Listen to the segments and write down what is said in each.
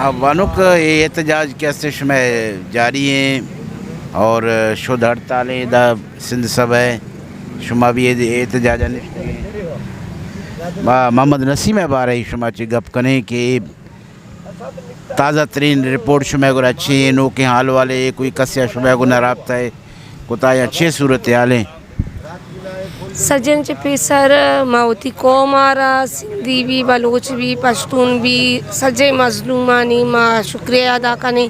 अब वानुक एहतजाज कैसे में जारी हैं और शुद्ध हड़तालें दा सिंध सब है शुमा भी एहतजाज मोहम्मद नसीम है बारे शुमा ची गप कने कि ताज़ा तरीन रिपोर्ट शुमा को अच्छी नो के हाल वाले कोई कसिया शुमा को नाराब्ता है कुताया अच्छे सूरत हालें सजन चे पेसर माउती कौम आरा सिंधी भी बलोच भी पश्तून भी सजे मजलूमानी माँ शुक्रिया अदा करने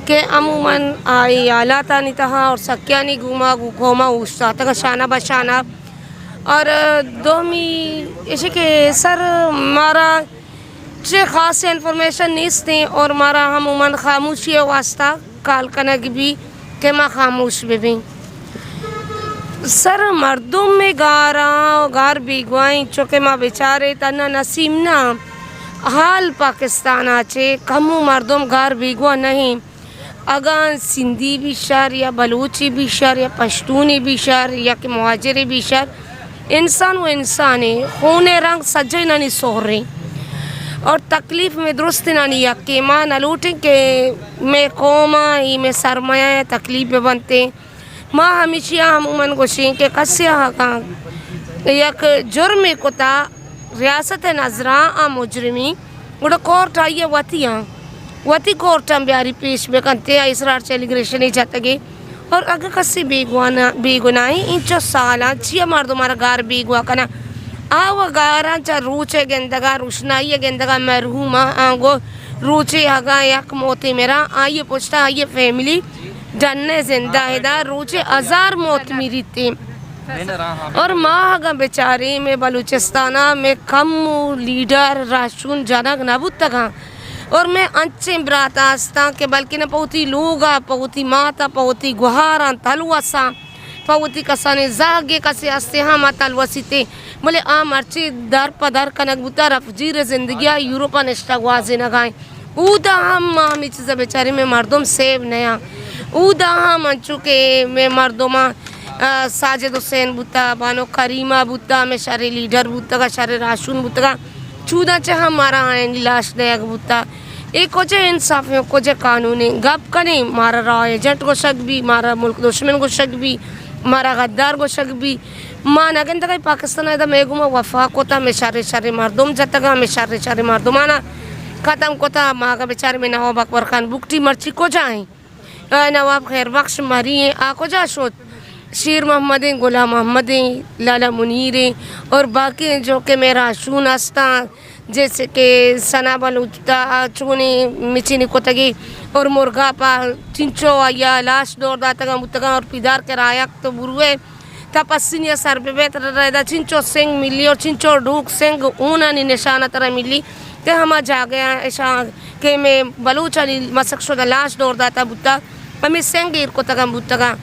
के अमूमन आई आला तानी तहा और सक्यानी घुमा घोमा उस्ता तक शाना बशाना और दोमी इसे के सर मारा चे खास इन्फॉर्मेशन नहीं और मारा अमूमन खामोशी वास्ता काल कनक भी के माँ खामोश भी सर मर्दों में गार बिगवाई चौके माँ बेचारे तना नसीम ना हाल पाकिस्तान आचे कमू मर्दों गार बिगवा नहीं अगर सिंधी भी शहर या बलूची भी शहर या पश्तूनी भी शहर या कि मुहाजिरी भी शहर इंसान वो इंसान है खून रंग सजे नहीं सोह रही और तकलीफ़ में दुरुस्त नहीं या कि माँ न लूटें के मैं कौमा ही में सरमाया तकलीफ़ में बनते माँ हमेशा अमूमन गोशी के कस्या का एक जुर्म कोता रियासत नजरा आ मुजरमी उड़ा कोर्ट आई वती कोर्ट हम ब्यारी पेश में करते हैं इसरार सेलिब्रेशन ही जाता गे और अगर कस्सी बेगुनाही इंचो साला जिया मार दो मारा गार बेगुआ कना आवा गारा चा रूचे गेंदगा रुशनाई गेंदगा मरहूमा आगो रूचे हगा यक मोती मेरा आइए पूछता आइए फैमिली जानने जिंदा है रोजे हजार मौत मेरी थी और माँ का बेचारे में बलूचिस्ताना में कम लीडर राशून जनक नबूत तक और मैं अच्छे ब्रातास्ता के बल्कि न पहुती लोगा पहुती माता पहुती गुहारा तलवसा पहुती कसाने जागे कसे अस्ते हाँ माँ तलवसीते बोले आम अर्चे दर पदर कनक बुता रफजीर जिंदगी यूरोपा निष्ठा गुआजे न गाए ऊदा हम माँ हमें चीज़ बेचारे में मर्दों सेव नया ऊदा हम चुके में मर्दोमा साजिद हुसैन बुता बानो करीमा बुता में शारे लीडर बुता का शारे राशून बुता का चूदा चे हमारा आएंगी लाश नया बुता एक को जे इंसाफियों को जे कानूनी गप कने मारा राय एजेंट को शक भी मारा मुल्क दुश्मन को शक भी मारा गद्दार को शक भी माँ नगन तक पाकिस्तान है तो मैं गुमा वफा को था मैं शारे शारे मर्दोम जतगा मैं शारे शारे मर्दोमाना ख़त्म को था माँ का बेचारे में नवाब अकबर खान बुकटी मर्ची को जाए नवाब खैर बख्श मरी हैं आको जाशोत शेर मोहम्मद गुलाम मोहम्मद लाला मुनीर और बाकी जो कि मेरा शून आस्ता जैसे कि सना बलूचता चूनी मिचीनी कोतगी और मुर्गा पा चिंचो आया लाश दौड़ दातगा मुतगा और पिदार के रायक तो बुरुए तपस्सिनिया सर पे बेहतर रहता चिंचो सिंह मिली और चिंचो ढूक सिंह ऊना नी निशाना तरह मिली ते हम जा गया ऐसा कि मैं बलूचा मसक शुदा लाश दौड़ दाता बुता हमें सेंगीर को तगा बुतगा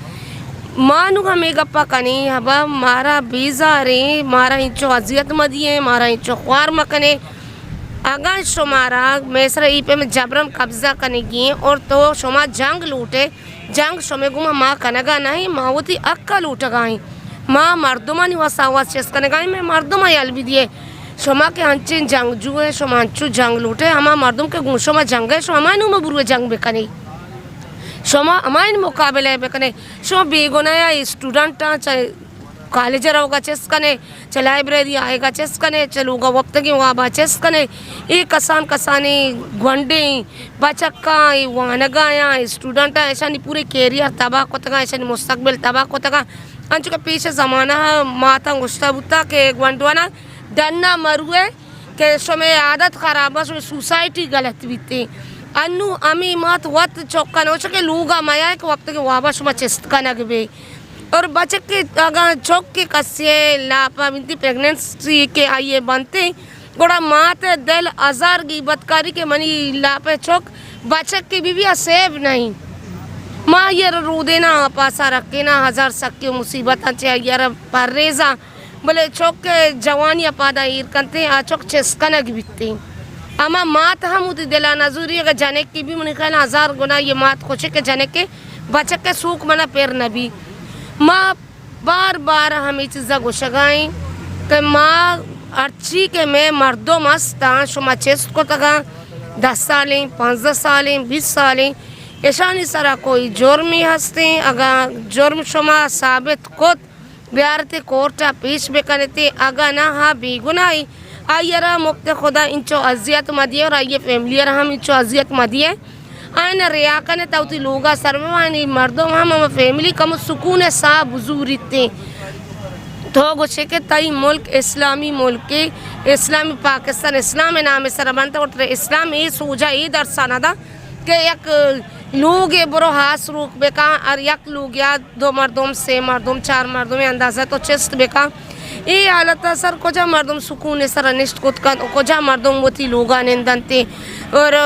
मानू हमें गप्पा कनी हबा मारा बीजा रे मारा इंचो अजियत मदिए मारा इंचो ख्वार मकने अगर शुमारा मैसरा ई पे में जबरन कब्जा कनेगी और तो शुमा जंग लूटे जंग शुमे गुमा माँ कनगा नहीं मावती अक्का लूट गाई माँ मर्दुमा नहीं वसावा चेस कनेगाई में मर्दुमा यल भी दिए शुमा के अंचे जंग जुए शुमा अंचू जंग लूटे हमा मर्दुम के गुंशो में जंग है शुमा नु बुरुए जंग बेकनी शुमा हमारे मुकाबले बेकने शुमा बेगुनाया स्टूडेंट चाहे कॉलेज रहोगा चेस कने चाहे लाइब्रेरी आएगा चेस कने चलूगा वक्त की वहाँ चेस कने एक कसान कसानी गुंडे बचक्का वानगाया स्टूडेंट ऐसा नहीं पूरे कैरियर तबाह को तक ऐसा नहीं मुस्तकबिल तबाह को तक अंचु के पीछे ज़माना माता गुस्ता बुता के गुंडवाना डरना मरुए के शुमे आदत खराब है सोसाइटी गलत भी थी अनु अमी मात वक्त चौका नोच के लूगा माया के वक्त के वाबा शुमा चेस्ट का नगबे और बच्चे के अगर चौक के कस्से लापा बिनती प्रेगनेंसी के आइए बनते गोड़ा मात दिल अजार की बदकारी के मनी लापे चौक बच्चे की भी सेव नहीं माँ ये रू देना पासा रख के ना हजार सक्के मुसीबत अच्छे यार परेजा बोले चौक के जवानी पादा ईर करते आ चौक चेस्कनक बिकते अमा मात हम उत दिला नजूरी अगर जाने की भी मुझे कहना हजार गुना ये मात खुशी के जाने के बच्चे के सूख मना पैर नबी माँ बार बार हमें चीज़ा गुशगाई कि माँ अर्ची के में मर्दों मस्ता शुमा चेस्ट को तगा 10 सालें 15 सालें 20 सालें ऐशानी सरा कोई जुर्मी हस्ते अगर जुर्म शुमा साबित कोत बिहारते कोर्टा पेश बेकनते अगर ना हाँ बेगुनाही आयरा मुक्त खुदा इंचो अजियत मदिये और आइए फैमिली हम इंचो अजियत मदिये आयन रियाकने ताउती लोगा सरमानी मर्दों हम फैमिली कम सुकून सा बुजुरिते तो गुच्छे के तई मुल्क इस्लामी मुल्क के इस्लामी पाकिस्तान इस्लाम नाम सर बनता और इस्लाम ये सोचा ये दर्शाना था कि एक लोग ये बुरो हास रोक बेका और एक लोग या 2 मर्दों से मर्दों 4 मर्दों में अंदाज़ा तो चेस्ट बेका ये हालत सर कोजा मर्दों सुकून सर अनिष्ट कोजा मर्दों मोती लोगा निंदनते और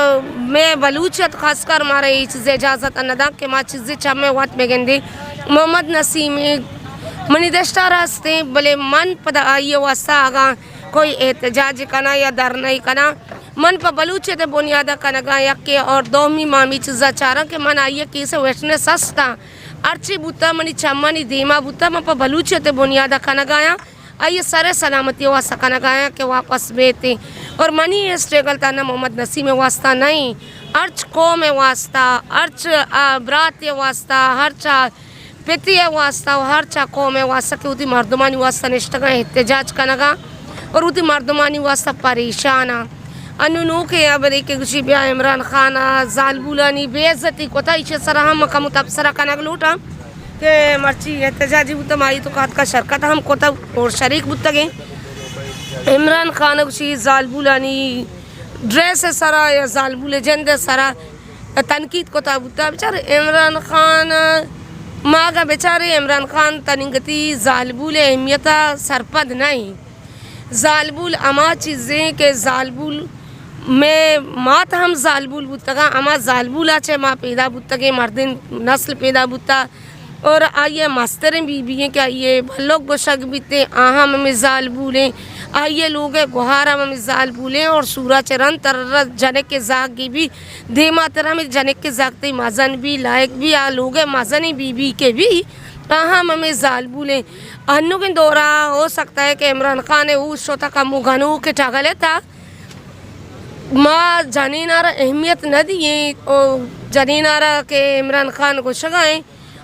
मैं बलूचियत खासकर मारे ये चीज़ें इजाज़त अनदा के माँ चीज़ें चम्मे वाट में गेंदे मोहम्मद नसीम मनी दस्ता रास्ते भले मन पदा आइए वास्ता आगा कोई एहतजाज कना या धरना कना मन पर बलूचे ते बुनियादा कनगा या के और दोमी मामी चीज़ा चारा के मन आइए कि से वैष्णे सस्ता अर्ची बुता मनी चम्मनी दीमा बुता मन पर बलूचे ते बुनियादा कनगाया आइए सारे सलामती वास्ता कनगाया के वापस बेते और मनी ये स्ट्रगल था ना मोहम्मद नसीम में वास्ता नहीं अर्च को में वास्ता अर्च ब्रात वास्ता हर चा पेती वास्ता हर चाको में वास्ता के उती मर्दमानी वास्ता निष्ठगा एहतजाज कनगा और उती मर्दमानी वास्ता परेशाना अनुनू के अबरे के गुशी बिया इमरान खान जालबुलानी बेइज्जती कोता इचे सरा हम कम तबसरा कनग लूटा के मर्ची एहतजाजी उतम आई तो कात का शरकत हम कोता और शरीक बुतगे इमरान खान गुशी जालबुलानी ड्रेस सरा या जालबुले जंदे सरा तनकीद कोता बुता बेचारे इमरान खान मागा बेचारे इमरान खान तनिंगती जालबुल अहमियता सरपद नहीं जालबुल अमा चीज़ें के जालबुल में मात हम जालबुल बुतगा अमा जालबुल आचे माँ पैदा बुतगे मर्दिन नस्ल पैदा बुता और आइए मास्टरें बीबियाँ के आइए भलोग बशक बीते आहा में जालबुलें आइए लोग गुहारा में जालबुलें और सूरा चरन तर जने के जाग की भी देमा तरह में जने के जागते मजन भी लायक भी आ लोग मजनी बीबी के भी आहा में जालबुलें अन्नू के दौरा हो सकता है कि इमरान खान ने उस शोता का मुगनू के टागले था माँ जनीनारा अहमियत न दिए और जनीनारा के इमरान खान को शगाएं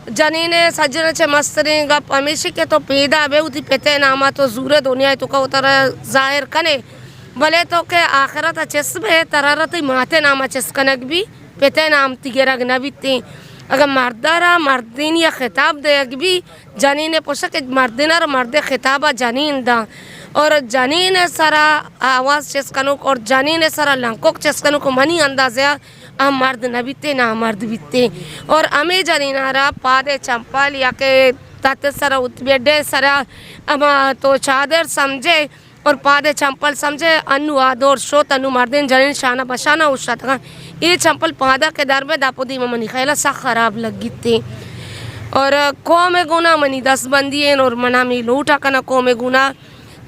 जनीने सज्जन चे मस्तरे गप हमेशा के तो पैदा बे उती पेते नामा तो जूरे दुनिया तो का उतर जाहिर कने भले तो के आखिरत चस्बे तररत माते नामा चस्कनक भी पेते नाम तिगेरग नबीते अगर मर्दारा मर्दीन या खिताब देग भी जनीने पोषा के मर्दिनार मर्दे खिताबा जनीन दा और जनीने सरा आवाज़ चस्कनुक और जनीने सरा लंकोक चस्कनुक मनी अंदाज़ा हम मर्द न बीते ना मर्द बीते और हमें जनीनारा पादे चंपल या के तत सरा उतबेडे सरा अब तो चादर समझे और पादे चंपल समझे अनु आदोर शोत अनु मर्दिन जनीन शाना बशाना उषा था ये चंपल पादा के दर में दापोदी में मनी खैला सा खराब लगी थी और कौमे गुना मनी 10 बंदियन और मना में लूटा कना कौमे गुना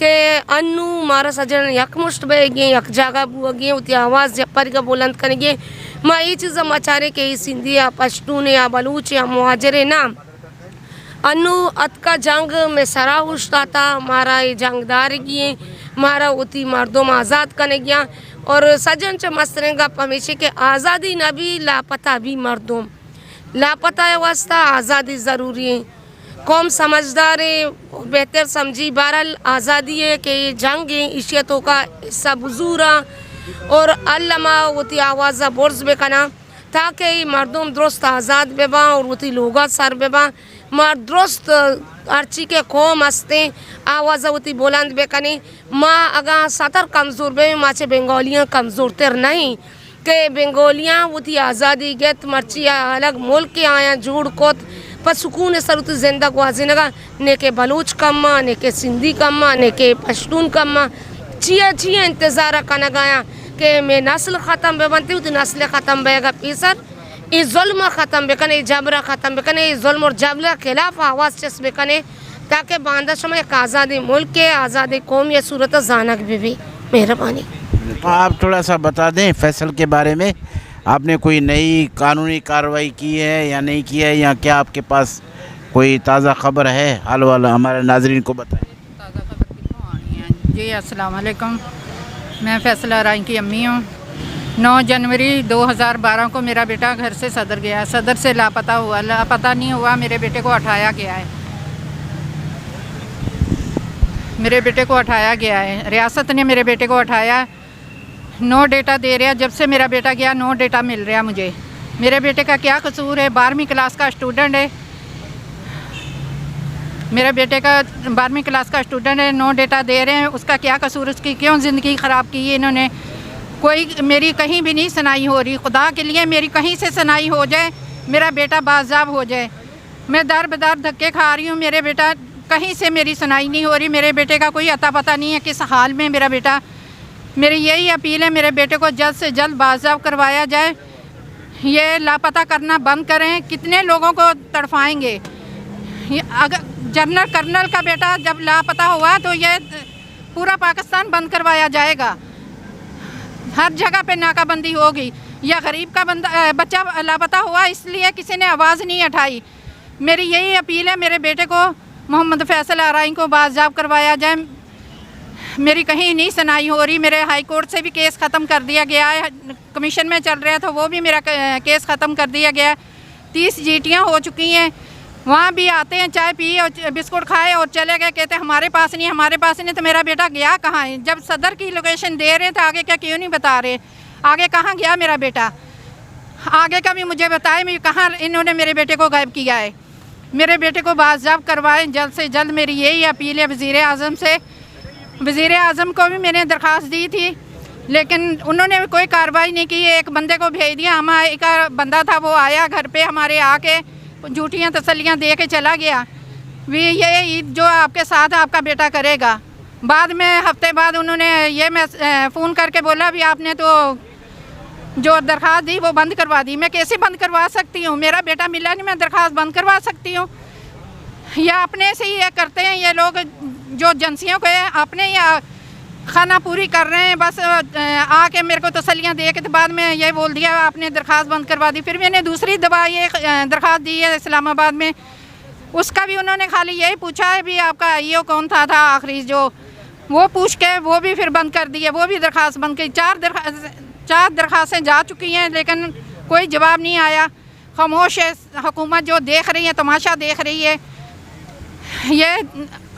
के अन्नू मारा सजन यकमुश्त बेगे यक जागा बुगे उती आवाज़ जपर का बुलंद करेंगे माँ ये चीज़ मचारे के सिंधी या पश्तून या बलूच या मुहाजरे ना अन्नू अत का जंग में सरा उछता था मारा ये जंगदार किए मारा उती मर्दों में आज़ाद करने गया और सजन च मस्तरेंगा हमेशा के आज़ादी न भी लापता भी मर्दों लापता है वास्ता आज़ादी ज़रूरी है कौम समझदार है बेहतर समझी बहरहाल आज़ादी है कि जंग है इशियतों का हिस्सा बुजूरा और अल्लामा वती आवाज़ बोर्ज बेकना ताकि मर्दों दुरुस्त आज़ाद बेबा और वती लोगा सर बेबा मर्द दुरुस्त अर्ची के कौम हंसते आवाज़ वती बुलंद बेकनी माँ अगर सतर कमज़ोर बे माचे बंगालियाँ कमज़ोर तर नहीं के बंगालियाँ वती आज़ादी गेत मर्चिया अलग मुल्क के आया जोड़ कोत पर सुकून सरुत जिंदा वाजिनगा ने के बलूच कम्मा ने के सिंधी कम्मा ने के पश्तून कम्मा चिया चिया इंतज़ार कना गया कि मैं नस्ल ख़त्म बे बनती हूँ तो नस्ल ख़त्म बेगा पीसर ये जुल्म ख़त्म बेकने जबरा ख़त्म बेकने ये जुल्म और जबरा खिलाफ आवाज़ चस बेकने ताकि बांदा समय एक आज़ादी मुल्क के आज़ादी कौम या सूरत जानक भी मेहरबानी। आप थोड़ा सा बता दें फैसल के बारे में आपने कोई नई कानूनी कार्रवाई की है या नहीं की है या क्या आपके पास कोई ताज़ा खबर है हाल वाला हमारे नाजरीन को बताएं। ताज़ा खबर कितों आनी है जी अस्सलाम वालेकुम। मैं फैसला राय की अम्मी हूँ। 9 जनवरी 2012 को मेरा बेटा घर से सदर गया, सदर से लापता हुआ। लापता नहीं हुआ, मेरे बेटे को उठाया गया है। मेरे बेटे को उठाया गया है, रियासत ने मेरे बेटे को उठाया। नो डेटा दे रहा, जब से मेरा बेटा गया नो डेटा मिल रहा मुझे। मेरे बेटे का क्या कसूर है? 12वीं क्लास का स्टूडेंट है मेरे बेटे का, 12वीं क्लास का स्टूडेंट है। नो डेटा दे रहे हैं, उसका क्या कसूर? उसकी क्यों ज़िंदगी ख़राब की है इन्होंने? कोई मेरी कहीं भी नहीं सुनाई हो रही। खुदा के लिए मेरी कहीं से सुनाई हो जाए, मेरा बेटा बाज़ाब हो जाए। मैं दर बदर धक्के खा रही हूँ, मेरे बेटा कहीं से मेरी सुनाई नहीं हो रही। मेरे बेटे का कोई अता पता नहीं है किस हाल में मेरा बेटा। मेरी यही अपील है, मेरे बेटे को जल्द से जल्द बाज़ाब करवाया जाए। ये लापता करना बंद करें। कितने लोगों को तड़फाएंगे? अगर जनरल कर्नल का बेटा जब लापता हुआ तो ये पूरा पाकिस्तान बंद करवाया जाएगा, हर जगह पे नाकाबंदी होगी। या गरीब का बच्चा लापता हुआ इसलिए किसी ने आवाज़ नहीं उठाई। मेरी यही अपील है, मेरे बेटे को मोहम्मद फैसल आराई को बाज़ाब करवाया जाए। मेरी कहीं नहीं सुनाई हो रही। मेरे हाई कोर्ट से भी केस ख़त्म कर दिया गया है, कमीशन में चल रहा था, वो भी मेरा केस ख़त्म कर दिया गया है। 30 जीटियाँ हो चुकी हैं। वहाँ भी आते हैं, चाय पिए और बिस्कुट खाए और चले गए, कहते हमारे पास नहीं, हमारे पास नहीं। तो मेरा बेटा गया कहाँ है? जब सदर की लोकेशन दे रहे थे, आगे क्या क्यों नहीं बता रहे? आगे कहाँ गया मेरा बेटा? आगे का भी मुझे बताए, मैं कहाँ इन्होंने मेरे बेटे को गायब किया है। मेरे बेटे को बाज़ाब करवाएं जल्द से जल्द। मेरी यही अपील है वज़ीर आज़म से। वज़ीर आज़म को भी मैंने दरख्वास्त दी थी, लेकिन उन्होंने भी कोई कार्रवाई नहीं की। एक बंदे को भेज दिया, हमारे का बंदा था, वो आया घर पे हमारे, आके झूठियाँ तसल्लियाँ दे के चला गया। ये ईद जो आपके साथ आपका बेटा करेगा। बाद में हफ्ते बाद उन्होंने ये मैं फ़ोन करके बोला भी आपने तो जो दरख्वास्त दी वो बंद करवा दी। मैं कैसे बंद करवा सकती हूँ? मेरा बेटा मिला नहीं, मैं दरख्वास्त बंद करवा सकती हूँ? या अपने से ही ये करते हैं ये लोग, जो एजेंसियों को अपने या खाना पूरी कर रहे हैं। बस आके मेरे को तसल्लियाँ दे के तो बाद में ये बोल दिया आपने दरख्वास्त बंद करवा दी। फिर मैंने दूसरी दफ़ा ये दरख्वास्त दी है इस्लामाबाद में, उसका भी उन्होंने खाली यही पूछा है भी आपका IO कौन था आखिरी जो, वो पूछ के वो भी फिर बंद कर दिए, वो भी दरख्वास्त बंद की। 4 दरख्वास्तें जा चुकी हैं, लेकिन कोई जवाब नहीं आया। खामोश है हुकूमत, जो देख रही है, तमाशा देख रही है। ये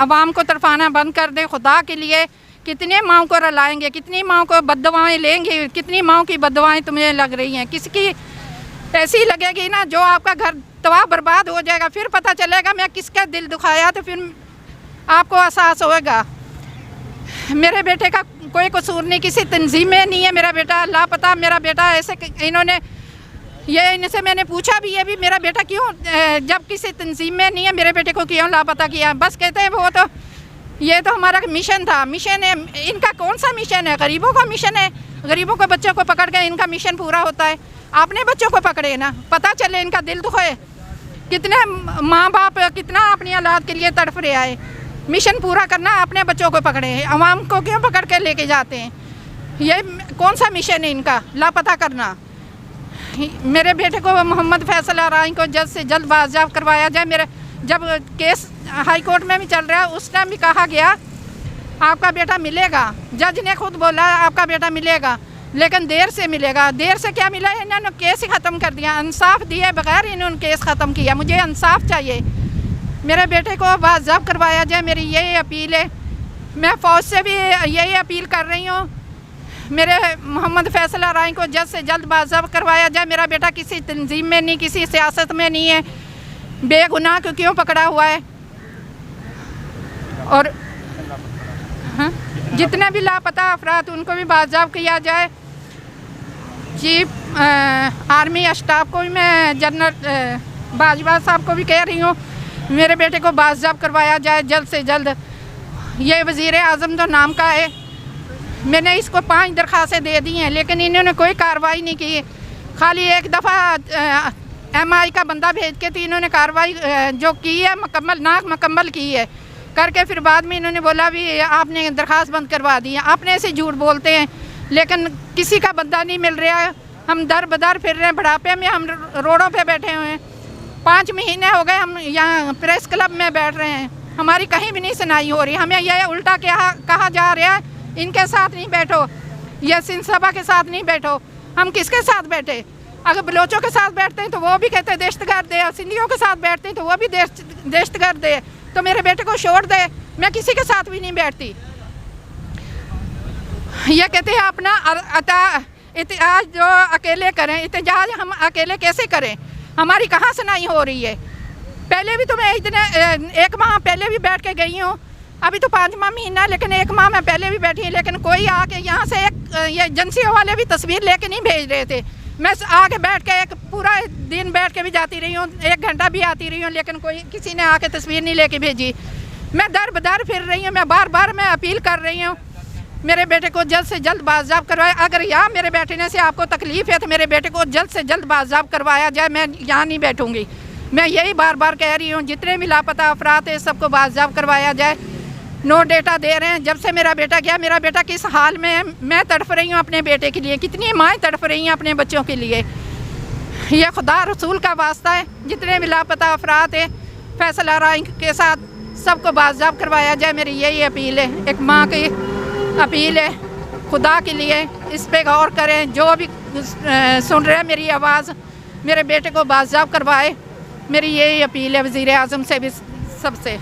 अवाम को तरफाना बंद कर दे खुदा के लिए। कितने माओं को रलाएंगे, कितनी माओं को बद्दुआएं लेंगे, कितनी माओं की बद्दुआएं तुम्हें लग रही हैं? किसकी ऐसी लगेगी ना, जो आपका घर तबाह बर्बाद हो जाएगा, फिर पता चलेगा मैं किसका दिल दुखाया, तो फिर आपको एहसास होगा। मेरे बेटे का कोई कसूर नहीं, किसी तंजीम में नहीं है मेरा बेटा लापता। मेरा बेटा ऐसे इन्होंने ये इनसे मैंने पूछा भी है भी मेरा बेटा क्यों, जब किसी तंजीम में नहीं है मेरे बेटे को क्यों लापता किया? बस कहते हैं वो तो ये तो हमारा मिशन था। मिशन है इनका, कौन सा मिशन है? गरीबों का मिशन है। गरीबों के बच्चों को पकड़ के इनका मिशन पूरा होता है। अपने बच्चों को पकड़े ना, पता चले इनका दिल दुखे। कितने माँ बाप कितना अपनी औलाद के लिए तड़फ रहे आए। मिशन पूरा करना, अपने बच्चों को पकड़े, अवाम को क्यों पकड़ के लेके जाते हैं? ये कौन सा मिशन है इनका, लापता करना? मेरे बेटे को मोहम्मद फैसल आराई को जल्द से जल्द बाज़ाब करवाया जाए। मेरे जब केस हाई कोर्ट में भी चल रहा है, उस टाइम भी कहा गया आपका बेटा मिलेगा। जज ने खुद बोला आपका बेटा मिलेगा, लेकिन देर से मिलेगा। देर से क्या मिला? इन्होंने केस ही ख़त्म कर दिया, इंसाफ दिए बगैर इन्होंने केस ख़त्म किया। मुझे इंसाफ चाहिए, मेरे बेटे को बाज़ाब करवाया जाए। मेरी यही अपील है। मैं फ़ौज से भी यही अपील कर रही हूँ, मेरे मोहम्मद फैसल आराई को जल्द से जल्द बाज़ाब करवाया जाए। मेरा बेटा किसी तंजीम में नहीं, किसी सियासत में नहीं है, बेगुनाह को क्यों पकड़ा हुआ है? और हाँ, जितने भी लापता अफराद उनको भी बाज़ाब किया जाए। चीफ आर्मी स्टाफ को भी मैं जनरल बाजवा साहब को भी कह रही हूँ, मेरे बेटे को बाज़ाब करवाया जाए जल्द से जल्द। ये वज़ीर आज़म जो नाम का है, मैंने इसको 5 दरख्वास्तें दे दी हैं, लेकिन इन्होंने कोई कार्रवाई नहीं की। खाली एक दफ़ा MI का बंदा भेज के थी इन्होंने कार्रवाई जो की है मुकम्मल की है करके, फिर बाद में इन्होंने बोला भी आपने दरख्वास्त बंद करवा दी है। अपने से झूठ बोलते हैं, लेकिन किसी का बंदा नहीं मिल रहा है। हम दर बदर फिर रहे हैं, बुढ़ापे में हम रोडों पे बैठे हुए हैं। 5 महीने हो गए हम यहाँ प्रेस क्लब में बैठ रहे हैं, हमारी कहीं भी नहीं सुनाई हो रही। हमें यह उल्टा कहा जा रहा है इनके साथ नहीं बैठो, ये सिंध सभा के साथ नहीं बैठो। हम किसके साथ बैठे? अगर बलोचों के साथ बैठते हैं तो वो भी कहते हैं दहशतगर्द है, और सिंधियों के साथ बैठते हैं तो वो भी दहशतगर्द है। तो मेरे बेटे को छोड़ दे, मैं किसी के साथ भी नहीं बैठती। ये कहते हैं अपना एहतजाज जो अकेले करें, एहतजाज हम अकेले कैसे करें? हमारी कहाँ सुनाई हो रही है? पहले भी तो मैं इतने 1 माह पहले भी बैठ के गई हूँ, अभी तो 5वां महीना, लेकिन 1 माह मैं पहले भी बैठी हूँ। लेकिन कोई आके यहाँ से ये एजेंसियों वाले भी तस्वीर लेके नहीं भेज रहे थे। मैं आके बैठ के एक पूरा दिन बैठ के भी जाती रही हूँ, 1 घंटा भी आती रही हूँ, लेकिन किसी ने आके तस्वीर नहीं लेके भेजी। मैं दर बदर फिर रही हूँ, मैं बार मैं अपील कर रही हूँ मेरे बेटे को जल्द से जल्द बाज़ाब करवाए। अगर यहाँ मेरे बैठने से आपको तकलीफ़ है तो मेरे बेटे को जल्द से जल्द बाज़ाब करवाया जाए। मैं यहाँ नहीं बैठूँगी, मैं यही बार कह रही हूँ। जितने भी लापता अफराद हैं सबको बाज़ाब करवाया जाए। नो डेटा दे रहे हैं, जब से मेरा बेटा गया, मेरा बेटा किस हाल में है, मैं तड़फ रही हूँ अपने बेटे के लिए। कितनी माएँ तड़फ रही हैं अपने बच्चों के लिए। ये खुदा रसूल का वास्ता है, जितने भी लापता अफराद हैं फैसला राय के साथ सबको बाज़ाब करवाया जाए। मेरी यही अपील है, एक माँ की अपील है। खुदा के लिए इस पे गौर करें, जो भी सुन रहे हैं मेरी आवाज़, मेरे बेटे को बाज़ाब करवाए। मेरी यही अपील है वज़ीर आज़म से भी, सबसे।